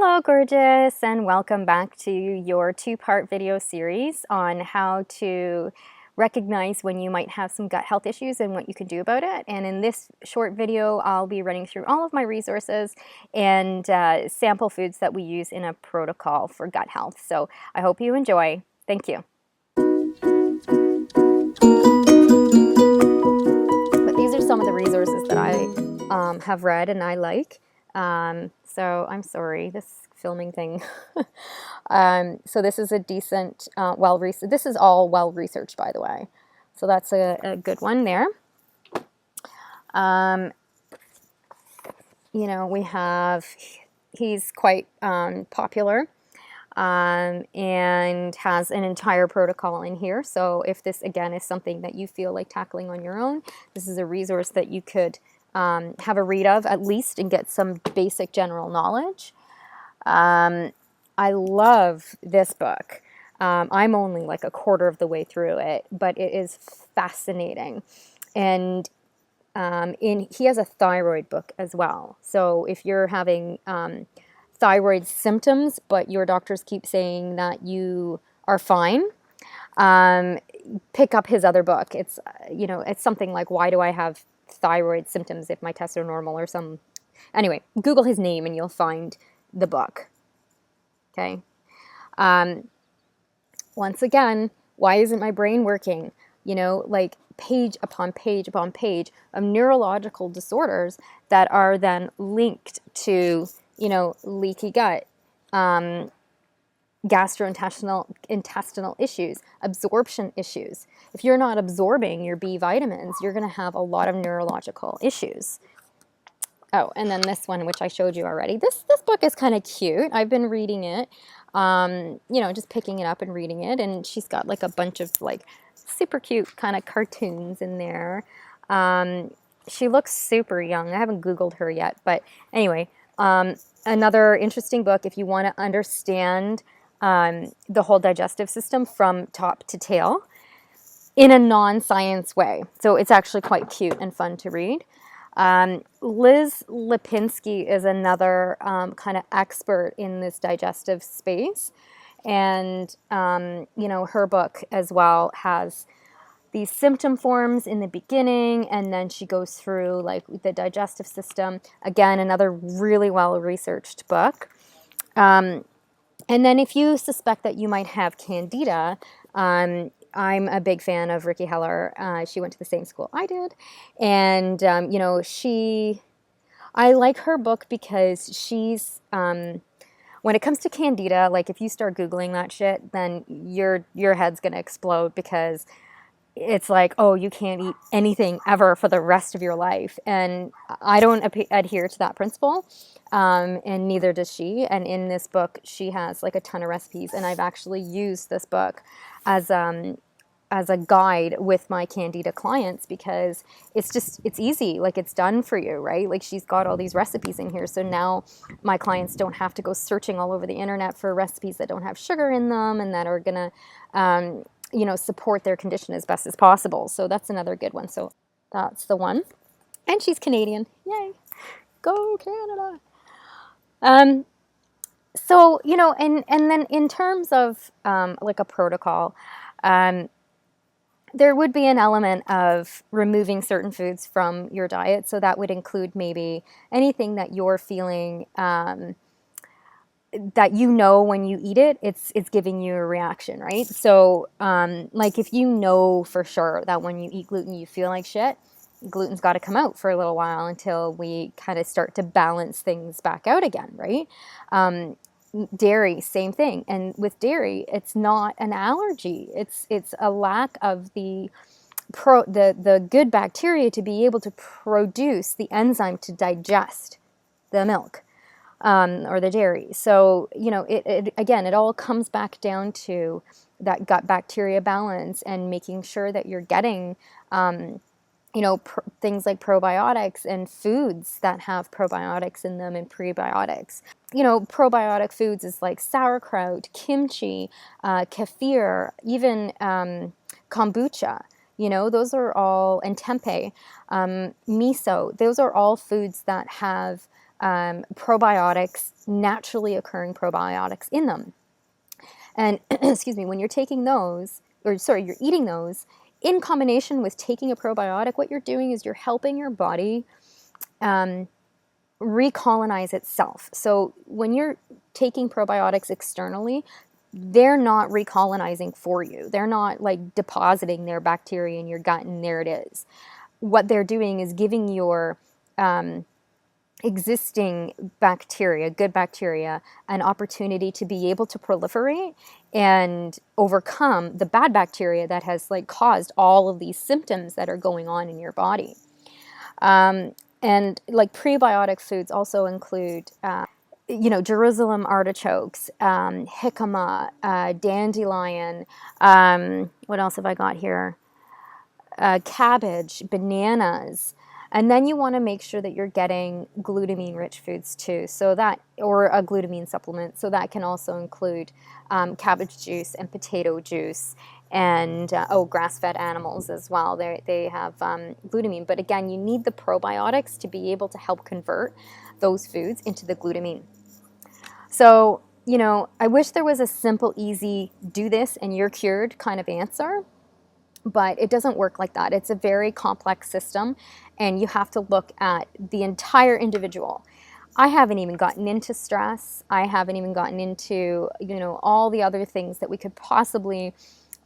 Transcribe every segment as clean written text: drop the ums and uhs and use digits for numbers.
Hello, gorgeous, and welcome back to your two-part video series on how to recognize when you might have some gut health issues and what you can do about it. And in this short video, I'll be running through all of my resources and sample foods that we use in a protocol for gut health. So I hope you enjoy. Thank you. But these are some of the resources that I have read and I like. So I'm sorry, this filming thing. So this is a decent, this is all well-researched, by the way. So that's a good one there. You know, we have, he's quite popular and has an entire protocol in here. So if this, again, is something that you feel like tackling on your own, this is a resource that you could have a read of at least and get some basic general knowledge. I love this book. I'm only like a quarter of the way through it, but it is fascinating. And he has a thyroid book as well. So if you're having thyroid symptoms, but your doctors keep saying that you are fine, pick up his other book. It's, you know, it's something like, why do I have thyroid symptoms if my tests are normal or some... Anyway, Google his name and you'll find the book. Okay. Once again, why isn't my brain working? You know, like page upon page upon page of neurological disorders that are then linked to, you know, leaky gut, intestinal issues, absorption issues. If you're not absorbing your B vitamins, you're going to have a lot of neurological issues. Oh, and then this one, which I showed you already. This book is kind of cute. I've been reading it, you know, just picking it up and reading it. And she's got like a bunch of like super cute kind of cartoons in there. She looks super young. I haven't Googled her yet. But anyway, another interesting book if you want to understand the whole digestive system from top to tail in a non-science way. So it's actually quite cute and fun to read. Liz Lipinski is another kind of expert in this digestive space. And, you know, her book as well has these symptom forms in the beginning, and then she goes through like the digestive system. Again, another really well-researched book. And then if you suspect that you might have candida, I'm a big fan of Ricky Heller. She went to the same school I did. And, you know, I like her book because she's, when it comes to candida, like if you start Googling that shit, then your head's going to explode because it's like, oh, you can't eat anything ever for the rest of your life. And I don't adhere to that principle. And neither does she. And in this book, she has like a ton of recipes. And I've actually used this book as a guide with my candida clients because it's easy, like it's done for you, right? Like she's got all these recipes in here. So now my clients don't have to go searching all over the internet for recipes that don't have sugar in them and that are gonna, you know, support their condition as best as possible. So that's another good one. So that's the one. And she's Canadian. Yay. Go Canada. So, you know, and then in terms of like a protocol, there would be an element of removing certain foods from your diet. So that would include maybe anything that you're feeling that you know when you eat it, it's giving you a reaction, right? So like if you know for sure that when you eat gluten, you feel like shit, gluten's got to come out for a little while until we kind of start to balance things back out again, right? Dairy, same thing. And with dairy, it's not an allergy. It's a lack of the good bacteria to be able to produce the enzyme to digest the milk or the dairy. So, you know, again, it all comes back down to that gut bacteria balance and making sure that you're getting you know, things like probiotics and foods that have probiotics in them and prebiotics. You know, probiotic foods is like sauerkraut, kimchi, kefir, even kombucha. You know, those are all, and tempeh, miso, those are all foods that have probiotics, naturally occurring probiotics in them. And excuse me, when you're taking those, or sorry, you're eating those in combination with taking a probiotic, what you're doing is you're helping your body recolonize itself. So when you're taking probiotics externally, they're not recolonizing for you. They're not like depositing their bacteria in your gut and there it is. What they're doing is giving your existing bacteria, good bacteria, an opportunity to be able to proliferate and overcome the bad bacteria that has like caused all of these symptoms that are going on in your body. And like prebiotic foods also include, Jerusalem artichokes, jicama, dandelion. What else have I got here? Cabbage, bananas. And then you want to make sure that you're getting glutamine-rich foods too, so that, or a glutamine supplement. So that can also include cabbage juice and potato juice, and grass-fed animals as well. They have glutamine, but again, you need the probiotics to be able to help convert those foods into the glutamine. So, I wish there was a simple, easy, do this and you're cured kind of answer. But it doesn't work like that. It's a very complex system, and you have to look at the entire individual. I haven't even gotten into stress. I haven't even gotten into, all the other things that we could possibly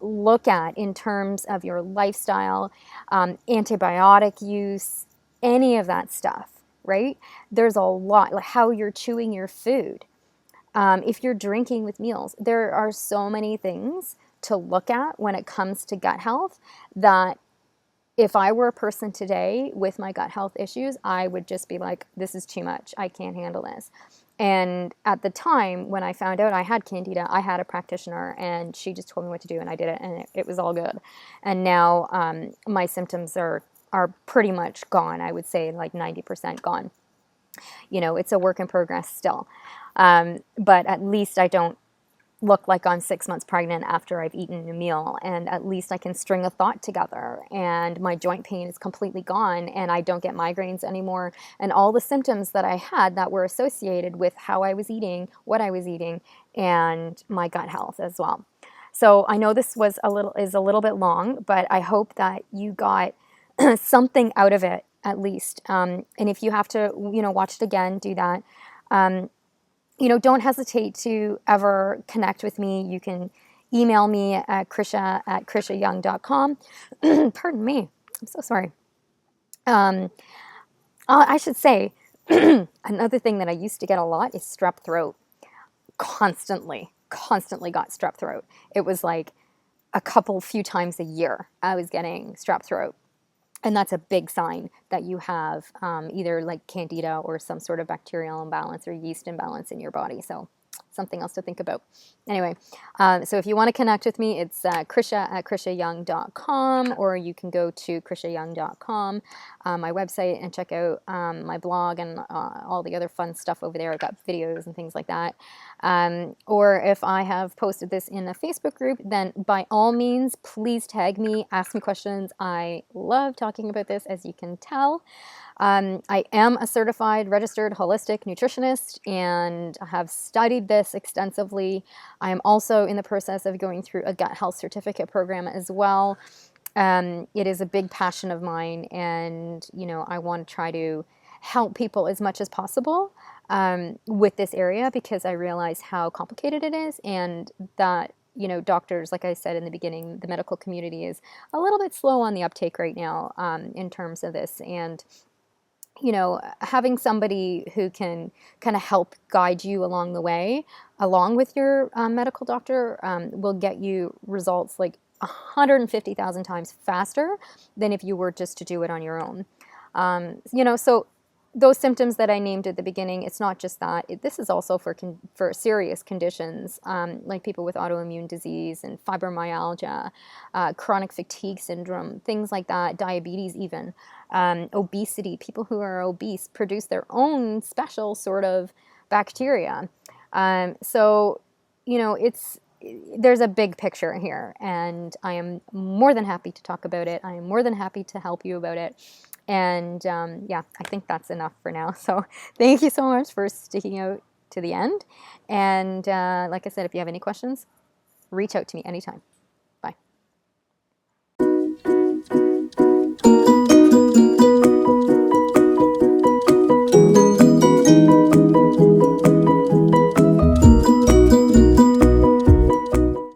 look at in terms of your lifestyle, antibiotic use, any of that stuff, right? There's a lot, like how you're chewing your food. If you're drinking with meals, there are so many things to look at when it comes to gut health that if I were a person today with my gut health issues, I would just be like, this is too much. I can't handle this. And at the time when I found out I had candida, I had a practitioner and she just told me what to do and I did it and it was all good. And now my symptoms are pretty much gone. I would say like 90% gone. It's a work in progress still. But at least I don't look like I'm 6 months pregnant after I've eaten a meal, and at least I can string a thought together, and my joint pain is completely gone, and I don't get migraines anymore, and all the symptoms that I had that were associated with how I was eating, what I was eating, and my gut health as well. So I know this is a little bit long, but I hope that you got something out of it at least. And if you have to, watch it again, do that. Don't hesitate to ever connect with me. You can email me at krisha@krishayoung.com. Pardon me. I'm so sorry. I should say, another thing that I used to get a lot is strep throat. Constantly got strep throat. It was like few times a year I was getting strep throat. And that's a big sign that you have either like candida or some sort of bacterial imbalance or yeast imbalance in your body. So something else to think about. Anyway, so if you want to connect with me, it's krisha@krishayoung.com, or you can go to krishayoung.com, my website, and check out my blog and all the other fun stuff over there. I've got videos and things like that. Or if I have posted this in a Facebook group, then by all means, please tag me, ask me questions. I love talking about this, as you can tell. I am a certified registered holistic nutritionist and have studied this extensively. I am also in the process of going through a gut health certificate program as well. It is a big passion of mine, and I want to try to help people as much as possible with this area, because I realize how complicated it is, and that doctors, like I said in the beginning, the medical community is a little bit slow on the uptake right now in terms of this. And having somebody who can kind of help guide you along the way, along with your medical doctor, will get you results like 150,000 times faster than if you were just to do it on your own. So those symptoms that I named at the beginning, it's not just that. This is also for serious conditions, like people with autoimmune disease and fibromyalgia, chronic fatigue syndrome, things like that, diabetes even, obesity. People who are obese produce their own special sort of bacteria. There's a big picture here, and I am more than happy to talk about it. I am more than happy to help you about it. And yeah, I think that's enough for now. So thank you so much for sticking out to the end. And like I said, if you have any questions, reach out to me anytime.